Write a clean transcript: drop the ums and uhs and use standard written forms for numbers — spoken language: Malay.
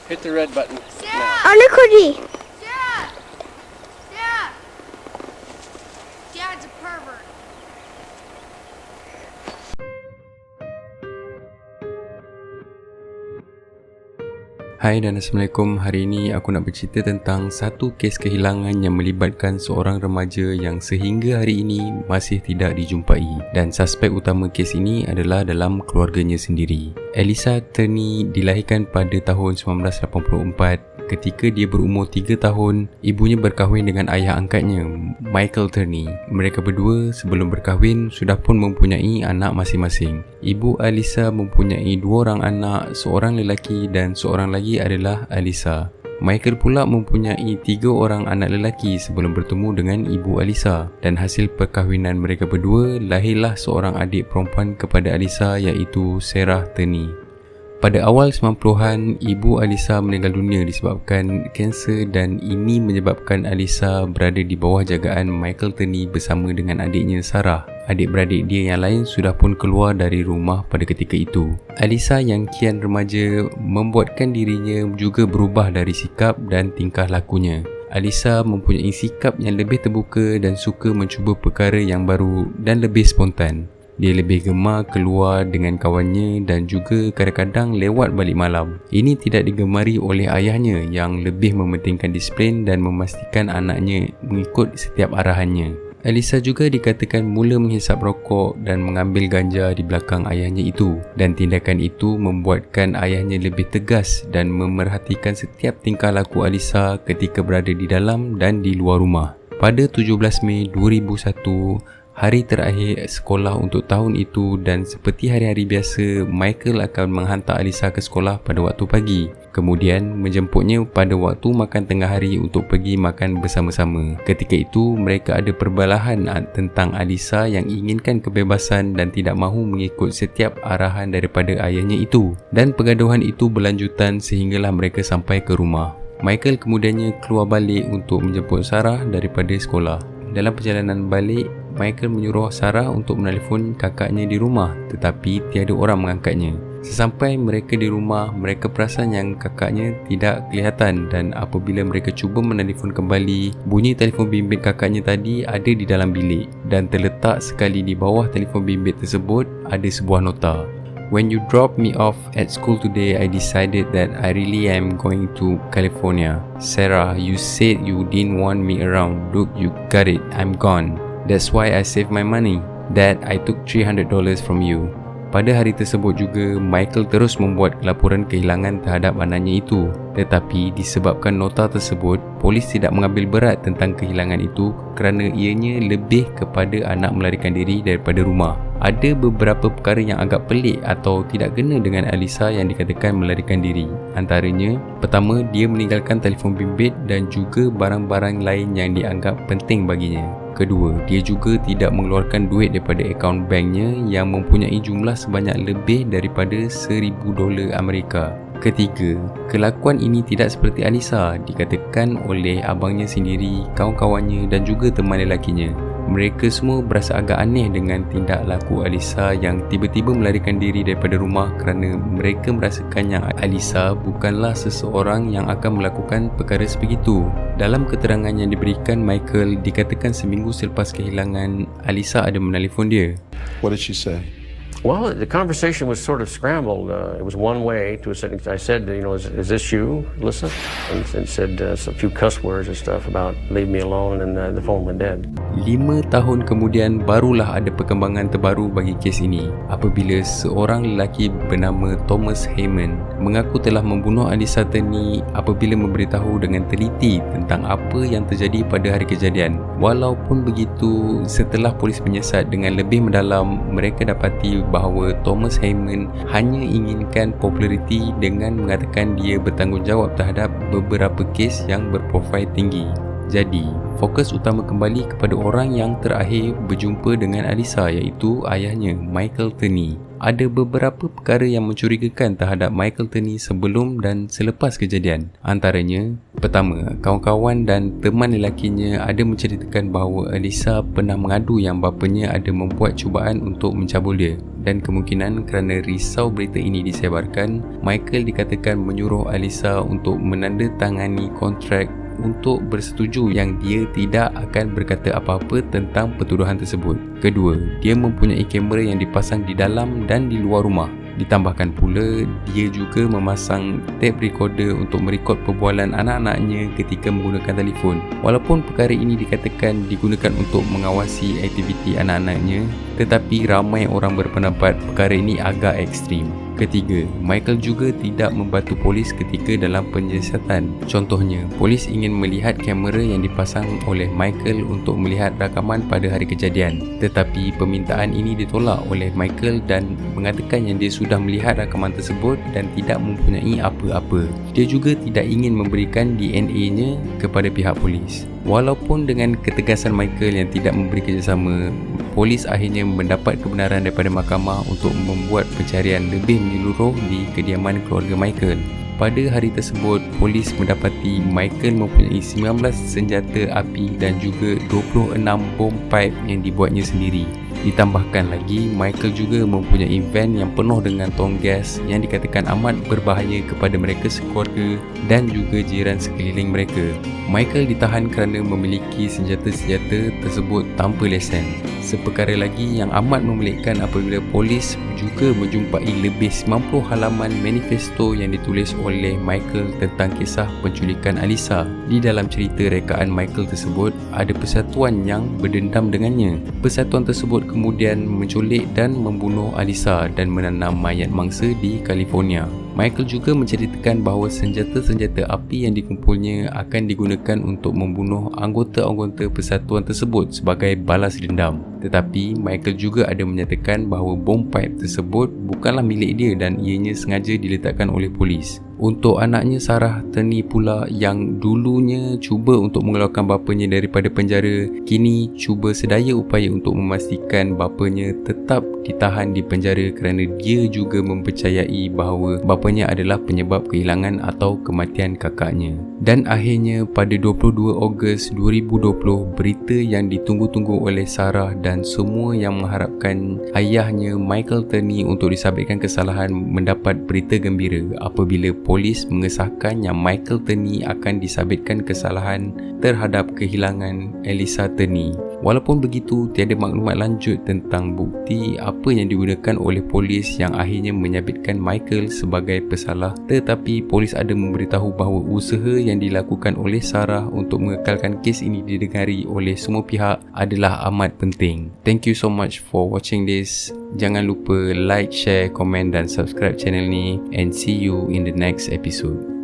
Hit the red button now. Anak Cody. Dad! Dad! Dad's a pervert. Hai dan Assalamualaikum. Hari ini aku nak bercerita tentang satu kes kehilangan yang melibatkan seorang remaja yang sehingga hari ini masih tidak dijumpai, dan suspek utama kes ini adalah dalam keluarganya sendiri. Alyssa Turney dilahirkan pada tahun 1984. Ketika dia berumur 3 tahun, ibunya berkahwin dengan ayah angkatnya, Michael Turney. Mereka berdua sebelum berkahwin sudah pun mempunyai anak masing-masing. Ibu Alyssa mempunyai 2 orang anak, seorang lelaki dan seorang lagi adalah Alyssa. Michael pula mempunyai 3 orang anak lelaki sebelum bertemu dengan ibu Alyssa, dan hasil perkahwinan mereka berdua lahirlah seorang adik perempuan kepada Alyssa, iaitu Sarah Turney. Pada awal 90-an, ibu Alyssa meninggal dunia disebabkan kanser, dan ini menyebabkan Alyssa berada di bawah jagaan Michael Turney bersama dengan adiknya Sarah. Adik-beradik dia yang lain sudah pun keluar dari rumah pada ketika itu. Alyssa yang kian remaja membuatkan dirinya juga berubah dari sikap dan tingkah lakunya. Alyssa mempunyai sikap yang lebih terbuka dan suka mencuba perkara yang baru dan lebih spontan. Dia lebih gemar keluar dengan kawannya dan juga kadang-kadang lewat balik malam. Ini tidak digemari oleh ayahnya yang lebih mementingkan disiplin dan memastikan anaknya mengikut setiap arahannya. Alyssa juga dikatakan mula menghisap rokok dan mengambil ganja di belakang ayahnya itu, dan tindakan itu membuatkan ayahnya lebih tegas dan memerhatikan setiap tingkah laku Alyssa ketika berada di dalam dan di luar rumah. Pada 17 Mei 2001, hari terakhir sekolah untuk tahun itu, dan seperti hari-hari biasa, Michael akan menghantar Alyssa ke sekolah pada waktu pagi, kemudian menjemputnya pada waktu makan tengah hari untuk pergi makan bersama-sama. Ketika itu, mereka ada perbalahan tentang Alyssa yang inginkan kebebasan dan tidak mahu mengikut setiap arahan daripada ayahnya itu, dan pergaduhan itu berlanjutan sehinggalah mereka sampai ke rumah. Michael kemudiannya keluar balik untuk menjemput Sarah daripada sekolah. Dalam perjalanan balik, Michael menyuruh Sarah untuk menelefon kakaknya di rumah, tetapi tiada orang mengangkatnya. Sesampai mereka di rumah, mereka perasan yang kakaknya tidak kelihatan, dan apabila mereka cuba menelefon kembali, bunyi telefon bimbit kakaknya tadi ada di dalam bilik, dan terletak sekali di bawah telefon bimbit tersebut ada sebuah nota. When you drop me off at school today, I decided that I really am going to California. Sarah, you said you didn't want me around. Look, you got it. I'm gone. That's why I saved my money. Dad, I took $300 from you. Pada hari tersebut juga, Michael terus membuat laporan kehilangan terhadap anaknya itu. Tetapi disebabkan nota tersebut, polis tidak mengambil berat tentang kehilangan itu kerana ianya lebih kepada anak melarikan diri daripada rumah. Ada beberapa perkara yang agak pelik atau tidak kena dengan Alyssa yang dikatakan melarikan diri. Antaranya, pertama, dia meninggalkan telefon bimbit dan juga barang-barang lain yang dianggap penting baginya. Kedua, dia juga tidak mengeluarkan duit daripada akaun banknya yang mempunyai jumlah sebanyak lebih daripada $1,000 Amerika. Ketiga, kelakuan ini tidak seperti Alyssa, dikatakan oleh abangnya sendiri, kawan-kawannya dan juga teman lelakinya. Mereka semua berasa agak aneh dengan tindak laku Alyssa yang tiba-tiba melarikan diri daripada rumah kerana mereka merasakan yang Alyssa bukanlah seseorang yang akan melakukan perkara sebegitu. Dalam keterangan yang diberikan Michael, dikatakan seminggu selepas kehilangan, Alyssa ada menelefon dia. What did she say? Well, the conversation was sort of scrambled. It was one way to a certain extent. I said, is this you, Alyssa? And said a few cuss words and stuff about leave me alone, and the phone went dead. 5 tahun kemudian barulah ada perkembangan terbaru bagi kes ini, apabila seorang lelaki bernama Thomas Heyman mengaku telah membunuh Alyssa Turney apabila memberitahu dengan teliti tentang apa yang terjadi pada hari kejadian. Walaupun begitu, setelah polis menyiasat dengan lebih mendalam, mereka dapati bahawa Thomas Heyman hanya inginkan populariti dengan mengatakan dia bertanggungjawab terhadap beberapa kes yang berprofil tinggi. Jadi, fokus utama kembali kepada orang yang terakhir berjumpa dengan Alyssa, iaitu ayahnya, Michael Turney. Ada beberapa perkara yang mencurigakan terhadap Michael Turney sebelum dan selepas kejadian. Antaranya, pertama, kawan-kawan dan teman lelakinya ada menceritakan bahawa Alyssa pernah mengadu yang bapanya ada membuat cubaan untuk mencabul dia. Dan kemungkinan kerana risau berita ini disebarkan, Michael dikatakan menyuruh Alyssa untuk menandatangani kontrak untuk bersetuju yang dia tidak akan berkata apa-apa tentang pertuduhan tersebut. Kedua, dia mempunyai kamera yang dipasang di dalam dan di luar rumah. Ditambahkan pula, dia juga memasang tape recorder untuk merekod perbualan anak-anaknya ketika menggunakan telefon. Walaupun perkara ini dikatakan digunakan untuk mengawasi aktiviti anak-anaknya, tetapi ramai orang berpendapat perkara ini agak ekstrim. Ketiga, Michael juga tidak membantu polis ketika dalam penyiasatan. Contohnya, polis ingin melihat kamera yang dipasang oleh Michael untuk melihat rakaman pada hari kejadian. Tetapi permintaan ini ditolak oleh Michael dan mengatakan yang dia sudah melihat rakaman tersebut dan tidak mempunyai apa-apa. Dia juga tidak ingin memberikan DNA-nya kepada pihak polis. Walaupun dengan ketegasan Michael yang tidak memberi kerjasama, polis akhirnya mendapat kebenaran daripada mahkamah untuk membuat pencarian lebih menyeluruh di kediaman keluarga Michael. Pada hari tersebut, polis mendapati Michael mempunyai 19 senjata api dan juga 26 bom pipe yang dibuatnya sendiri. Ditambahkan lagi, Michael juga mempunyai van yang penuh dengan tong gas yang dikatakan amat berbahaya kepada mereka sekeluarga dan juga jiran sekeliling mereka. Michael ditahan kerana memiliki senjata-senjata tersebut tanpa lesen. Seperkara lagi yang amat memelikkan apabila polis juga menjumpai lebih 90 halaman manifesto yang ditulis oleh Michael tentang kisah penculikan Alyssa. Di dalam cerita rekaan Michael tersebut, ada persatuan yang berdendam dengannya. Persatuan tersebut kemudian menculik dan membunuh Alyssa dan menanam mayat mangsa di California. Michael juga menceritakan bahawa senjata-senjata api yang dikumpulnya akan digunakan untuk membunuh anggota-anggota persatuan tersebut sebagai balas dendam. Tetapi Michael juga ada menyatakan bahawa bom pipe tersebut bukanlah milik dia dan ianya sengaja diletakkan oleh polis. Untuk anaknya Sarah Turney pula yang dulunya cuba untuk mengeluarkan bapanya daripada penjara, kini cuba sedaya upaya untuk memastikan bapanya tetap ditahan di penjara kerana dia juga mempercayai bahawa bapanya adalah penyebab kehilangan atau kematian kakaknya. Dan akhirnya pada 22 Ogos 2020, berita yang ditunggu-tunggu oleh Sarah dan semua yang mengharapkan ayahnya Michael Turney untuk disabitkan kesalahan mendapat berita gembira apabila polis mengesahkan yang Michael Turney akan disabitkan kesalahan terhadap kehilangan Alyssa Turney. Walaupun begitu, tiada maklumat lanjut tentang bukti apa yang digunakan oleh polis yang akhirnya menyabitkan Michael sebagai pesalah, tetapi polis ada memberitahu bahawa usaha yang dilakukan oleh Sarah untuk mengekalkan kes ini didengari oleh semua pihak adalah amat penting. Thank you so much for watching this. Jangan lupa like, share, komen dan subscribe channel ni, and see you in the next episode.